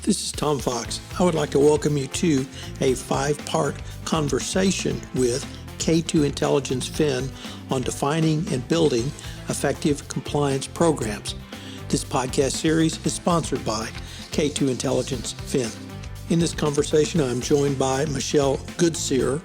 This is Tom Fox. I would like to welcome you to a 5-part conversation with K2 Intelligence Fin on defining and building effective compliance programs. This podcast series is sponsored by K2 Intelligence Fin. In this conversation, I'm joined by Michelle Goodseer.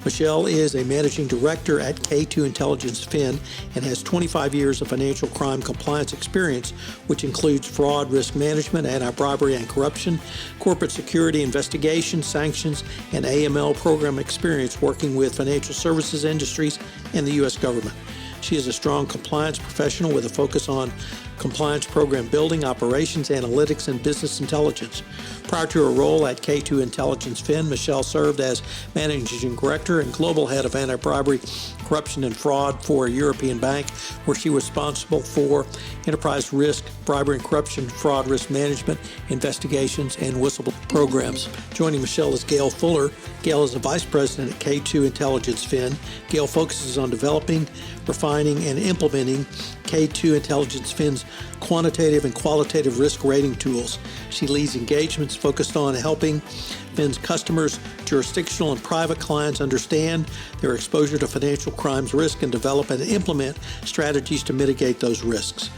Michelle is a managing director at K2 Intelligence Fin and has 25 years of financial crime compliance experience, which includes fraud, risk management, anti-bribery and corruption, corporate security investigation, sanctions, and AML program experience working with financial services industries and the U.S. government. She is a strong compliance professional with a focus on compliance program building, operations, analytics, and business intelligence. Prior to her role at K2 Intelligence Fin, Michelle served as Managing Director and Global Head of Anti-Bribery, Corruption, and Fraud for a European bank, where she was responsible for enterprise risk, bribery and corruption, fraud, risk management, investigations, and whistleblower programs. Joining Michelle is Gail Fuller. Gail is a Vice President at K2 Intelligence Fin. Gail focuses on developing, refining, and implementing K2 Intelligence Fin's quantitative and qualitative risk rating tools. She leads engagements focused on helping Fin's customers, jurisdictional and private clients understand their exposure to financial crimes risk and develop and implement strategies to mitigate those risks.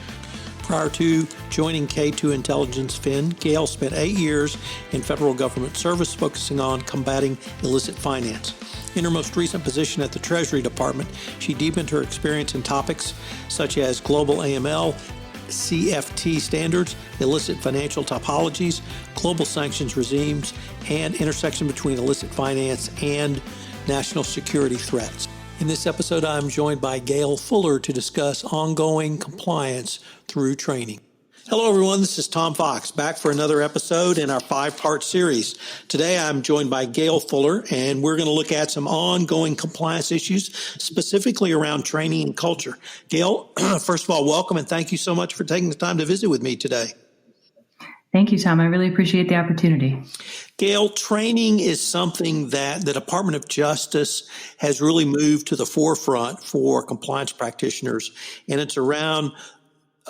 Prior to joining K2 Intelligence Fin, Gail spent 8 years in federal government service focusing on combating illicit finance. In her most recent position at the Treasury Department, she deepened her experience in topics such as global AML, CFT standards, illicit financial topologies, global sanctions regimes, and intersection between illicit finance and national security threats. In this episode, I'm joined by Gail Fuller to discuss ongoing compliance through training. Hello, everyone. This is Tom Fox, back for another episode in our 5-part series. Today, I'm joined by Gail Fuller, and we're going to look at some ongoing compliance issues, specifically around training and culture. Gail, first of all, welcome, and thank you so much for taking the time to visit with me today. Thank you, Tom. I really appreciate the opportunity. Gail, training is something that the Department of Justice has really moved to the forefront for compliance practitioners, and it's around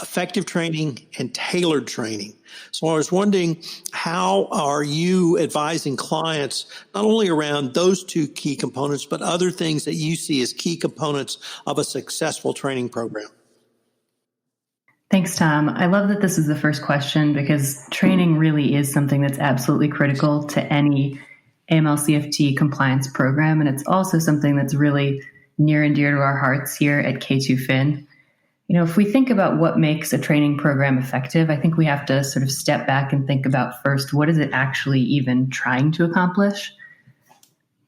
effective training and tailored training. So I was wondering, how are you advising clients not only around those two key components, but other things that you see as key components of a successful training program? Thanks, Tom. I love that this is the first question because training really is something that's absolutely critical to any AML-CFT compliance program. And it's also something that's really near and dear to our hearts here at K2 Fin. You know, if we think about what makes a training program effective, I think we have to sort of step back and think about first, what is it actually even trying to accomplish?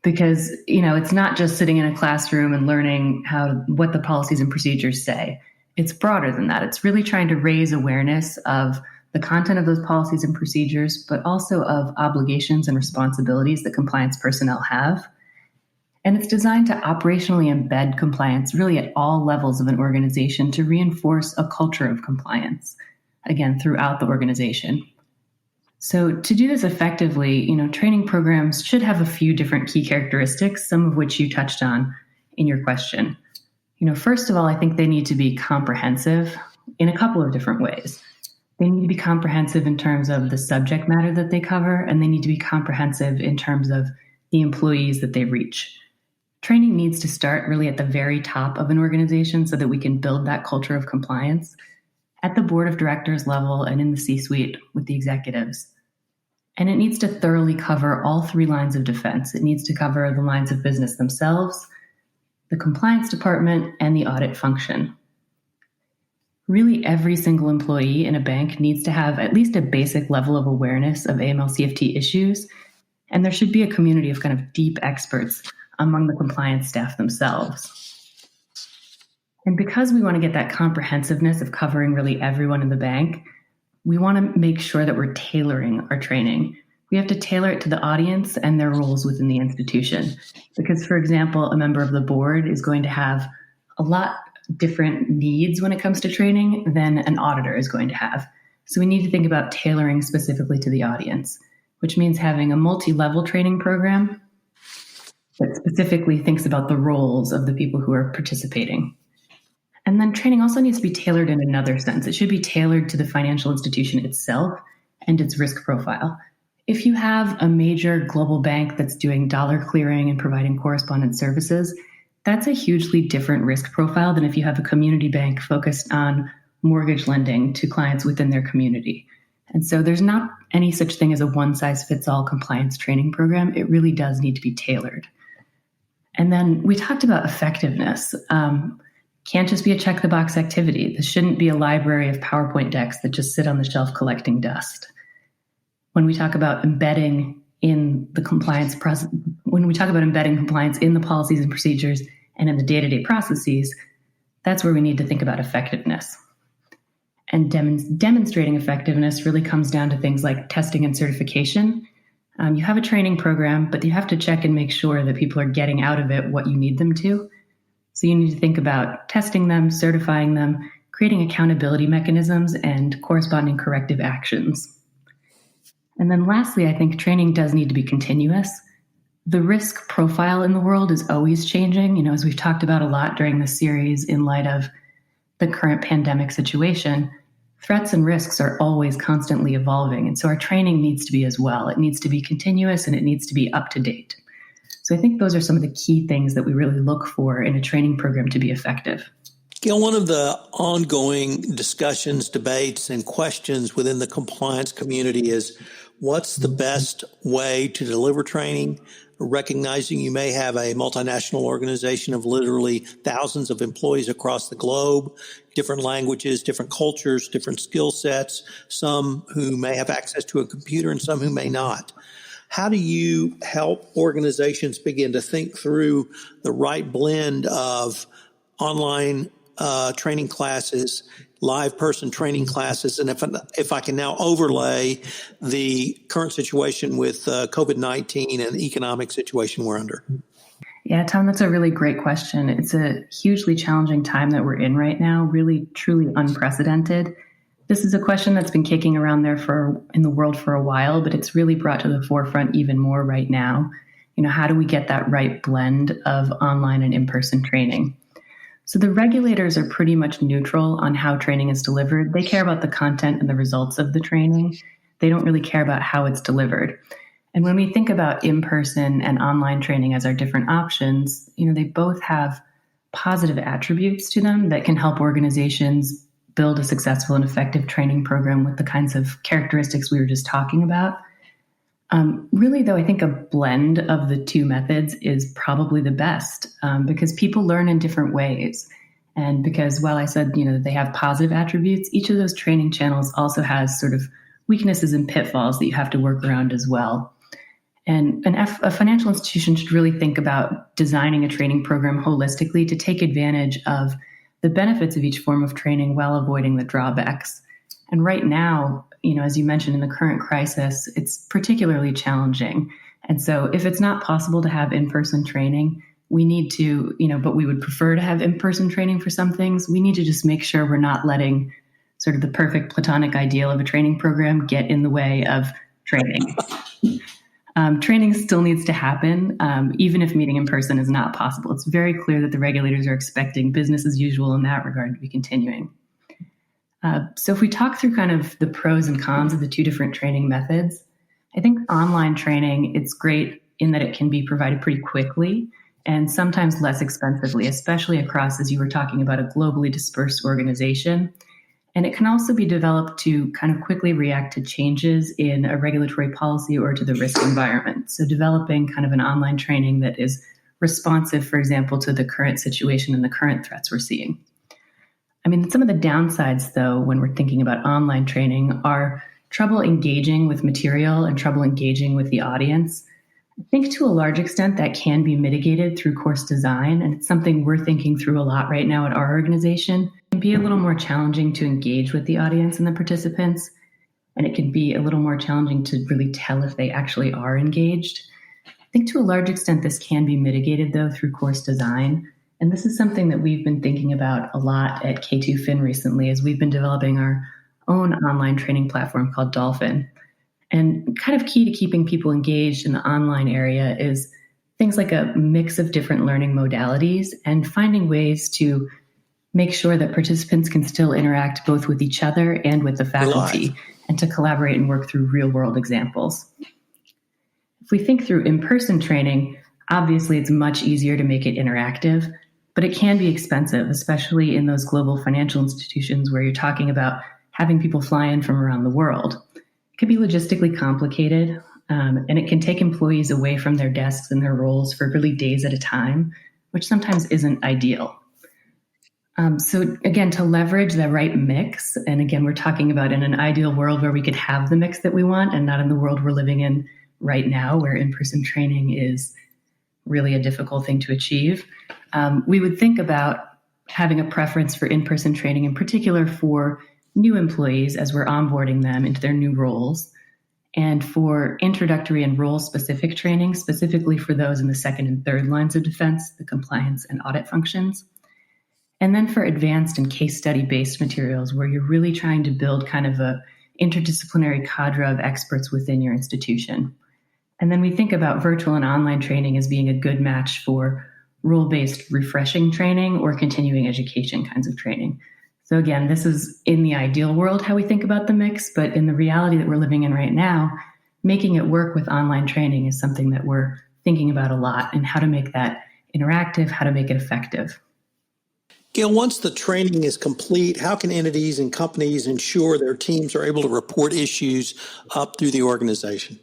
Because, you know, it's not just sitting in a classroom and learning what the policies and procedures say. It's broader than that. It's really trying to raise awareness of the content of those policies and procedures, but also of obligations and responsibilities that compliance personnel have. And it's designed to operationally embed compliance really at all levels of an organization to reinforce a culture of compliance, again, throughout the organization. So to do this effectively, you know, training programs should have a few different key characteristics, some of which you touched on in your question. You know, first of all, I think they need to be comprehensive in a couple of different ways. They need to be comprehensive in terms of the subject matter that they cover, and they need to be comprehensive in terms of the employees that they reach. Training needs to start really at the very top of an organization so that we can build that culture of compliance at the board of directors level and in the C-suite with the executives. And it needs to thoroughly cover all 3 lines of defense. It needs to cover the lines of business themselves, the compliance department, and the audit function. Really, every single employee in a bank needs to have at least a basic level of awareness of AML-CFT issues, and there should be a community of kind of deep experts among the compliance staff themselves. And because we want to get that comprehensiveness of covering really everyone in the bank, we want to make sure that we're tailoring our training. We have to tailor it to the audience and their roles within the institution. Because, for example, a member of the board is going to have a lot different needs when it comes to training than an auditor is going to have. So we need to think about tailoring specifically to the audience, which means having a multi-level training program that specifically thinks about the roles of the people who are participating. And then training also needs to be tailored in another sense. It should be tailored to the financial institution itself and its risk profile. If you have a major global bank that's doing dollar clearing and providing correspondent services, that's a hugely different risk profile than if you have a community bank focused on mortgage lending to clients within their community. And so there's not any such thing as a one-size-fits-all compliance training program. It really does need to be tailored. And then we talked about effectiveness. Can't just be a check-the-box activity. This shouldn't be a library of PowerPoint decks that just sit on the shelf collecting dust. When we talk about embedding in the compliance process, when we talk about embedding compliance in the policies and procedures and in the day-to-day processes, that's where we need to think about effectiveness. And demonstrating effectiveness really comes down to things like testing and certification. You have a training program, but you have to check and make sure that people are getting out of it what you need them to. So you need to think about testing them, certifying them, creating accountability mechanisms, and corresponding corrective actions. And then lastly, I think training does need to be continuous. The risk profile in the world is always changing, as we've talked about a lot during this series in light of the current pandemic situation. Threats and risks are always constantly evolving, and so our training needs to be as well. It needs to be continuous and it needs to be up to date. So I think those are some of the key things that we really look for in a training program to be effective. Gail, one of the ongoing discussions, debates, and questions within the compliance community is what's the best way to deliver training, recognizing you may have a multinational organization of literally thousands of employees across the globe, different languages, different cultures, different skill sets, some who may have access to a computer and some who may not. How do you help organizations begin to think through the right blend of online training classes, live person training classes, and if I can now overlay the current situation with COVID-19 and the economic situation we're under? Yeah, Tom, that's a really great question. It's a hugely challenging time that we're in right now, really, truly unprecedented. This is a question that's been kicking around in the world for a while, but it's really brought to the forefront even more right now. How do we get that right blend of online and in-person training? So the regulators are pretty much neutral on how training is delivered. They care about the content and the results of the training. They don't really care about how it's delivered. And when we think about in-person and online training as our different options, they both have positive attributes to them that can help organizations build a successful and effective training program with the kinds of characteristics we were just talking about. Really, though, I think a blend of the two methods is probably the best because people learn in different ways. And because while I said, that they have positive attributes, each of those training channels also has sort of weaknesses and pitfalls that you have to work around as well. And a financial institution should really think about designing a training program holistically to take advantage of the benefits of each form of training while avoiding the drawbacks. And right now, as you mentioned, in the current crisis, it's particularly challenging. And so if it's not possible to have in-person training, we need to, but we would prefer to have in-person training for some things. We need to just make sure we're not letting sort of the perfect platonic ideal of a training program get in the way of training. Training still needs to happen, even if meeting in person is not possible. It's very clear that the regulators are expecting business as usual in that regard to be continuing. So if we talk through kind of the pros and cons of the two different training methods, I think online training, it's great in that it can be provided pretty quickly and sometimes less expensively, especially across, as you were talking about, a globally dispersed organization. And it can also be developed to kind of quickly react to changes in a regulatory policy or to the risk environment. So developing kind of an online training that is responsive, for example, to the current situation and the current threats we're seeing. I mean, some of the downsides, though, when we're thinking about online training are trouble engaging with material and trouble engaging with the audience. I think to a large extent that can be mitigated through course design, and it's something we're thinking through a lot right now at our organization. It can be a little more challenging to engage with the audience and the participants, and it can be a little more challenging to really tell if they actually are engaged. I think to a large extent this can be mitigated, though, through course design. And this is something that we've been thinking about a lot at K2Fin recently as we've been developing our own online training platform called Dolphin. And kind of key to keeping people engaged in the online area is things like a mix of different learning modalities and finding ways to make sure that participants can still interact both with each other and with the faculty. and to collaborate and work through real-world examples. If we think through in-person training, obviously it's much easier to make it interactive, but it can be expensive, especially in those global financial institutions where you're talking about having people fly in from around the world. It can be logistically complicated, and it can take employees away from their desks and their roles for really days at a time, which sometimes isn't ideal. So again, to leverage the right mix, and again, we're talking about in an ideal world where we could have the mix that we want and not in the world we're living in right now, where in-person training is really a difficult thing to achieve. We would think about having a preference for in-person training, in particular for new employees as we're onboarding them into their new roles, and for introductory and role-specific training, specifically for those in the second and third lines of defense, the compliance and audit functions. And then for advanced and case study-based materials where you're really trying to build kind of a interdisciplinary cadre of experts within your institution. And then we think about virtual and online training as being a good match for role-based refreshing training or continuing education kinds of training. So again, this is in the ideal world how we think about the mix, but in the reality that we're living in right now, making it work with online training is something that we're thinking about a lot, and how to make that interactive, how to make it effective. Gail, once the training is complete, how can entities and companies ensure their teams are able to report issues up through the organization?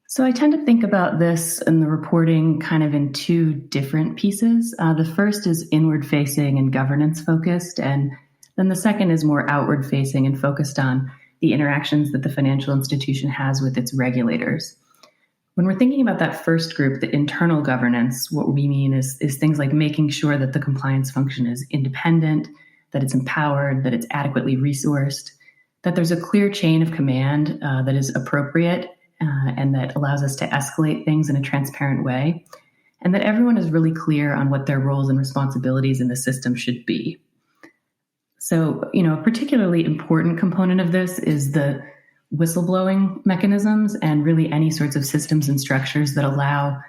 So I tend to think about this and the reporting kind of in two different pieces. The first is inward facing and governance focused, and then the second is more outward facing and focused on the interactions that the financial institution has with its regulators. When we're thinking about that first group, the internal governance, what we mean is things like making sure that the compliance function is independent, that it's empowered, that it's adequately resourced, that there's a clear chain of command that is appropriate and that allows us to escalate things in a transparent way, and that everyone is really clear on what their roles and responsibilities in the system should be. So, a particularly important component of this is the whistleblowing mechanisms and really any sorts of systems and structures that allow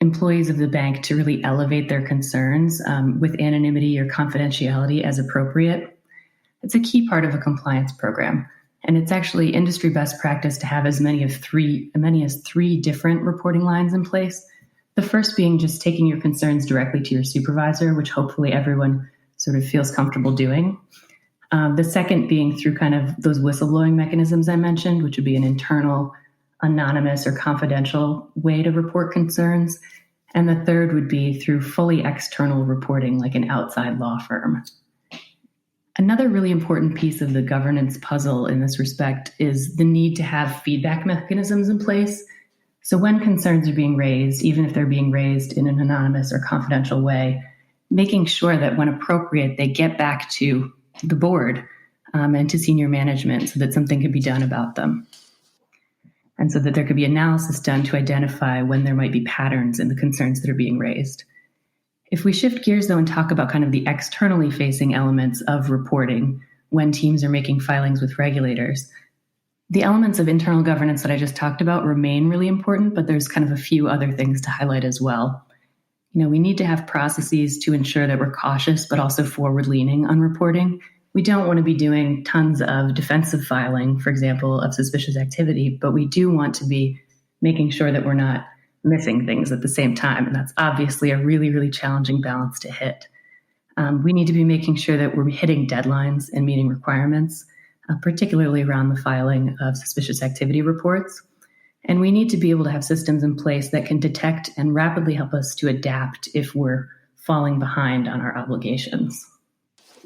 employees of the bank to really elevate their concerns with anonymity or confidentiality as appropriate. It's a key part of a compliance program. And it's actually industry best practice to have as many as three different reporting lines in place. The first being just taking your concerns directly to your supervisor, which hopefully everyone sort of feels comfortable doing. The second being through kind of those whistleblowing mechanisms I mentioned, which would be an internal, anonymous, or confidential way to report concerns. And the third would be through fully external reporting, like an outside law firm. Another really important piece of the governance puzzle in this respect is the need to have feedback mechanisms in place. So when concerns are being raised, even if they're being raised in an anonymous or confidential way, making sure that when appropriate, they get back to the board and to senior management so that something can be done about them. And so that there could be analysis done to identify when there might be patterns in the concerns that are being raised. If we shift gears, though, and talk about kind of the externally facing elements of reporting when teams are making filings with regulators, the elements of internal governance that I just talked about remain really important, but there's kind of a few other things to highlight as well. We need to have processes to ensure that we're cautious, but also forward-leaning on reporting. We don't want to be doing tons of defensive filing, for example, of suspicious activity, but we do want to be making sure that we're not missing things at the same time. And that's obviously a really, really challenging balance to hit. We need to be making sure that we're hitting deadlines and meeting requirements, particularly around the filing of suspicious activity reports. And we need to be able to have systems in place that can detect and rapidly help us to adapt if we're falling behind on our obligations.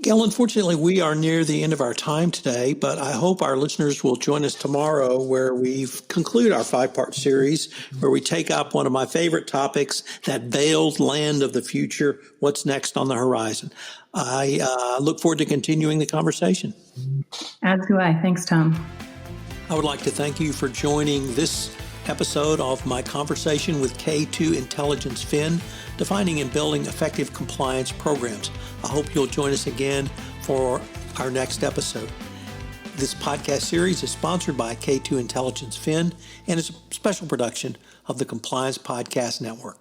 Gail, unfortunately, we are near the end of our time today, but I hope our listeners will join us tomorrow where we conclude our 5-part series, where we take up one of my favorite topics, that veiled land of the future, what's next on the horizon. I look forward to continuing the conversation. As do I. Thanks, Tom. I would like to thank you for joining this episode of my conversation with K2 Intelligence Fin, defining and building effective compliance programs. I hope you'll join us again for our next episode. This podcast series is sponsored by K2 Intelligence Fin and is a special production of the Compliance Podcast Network.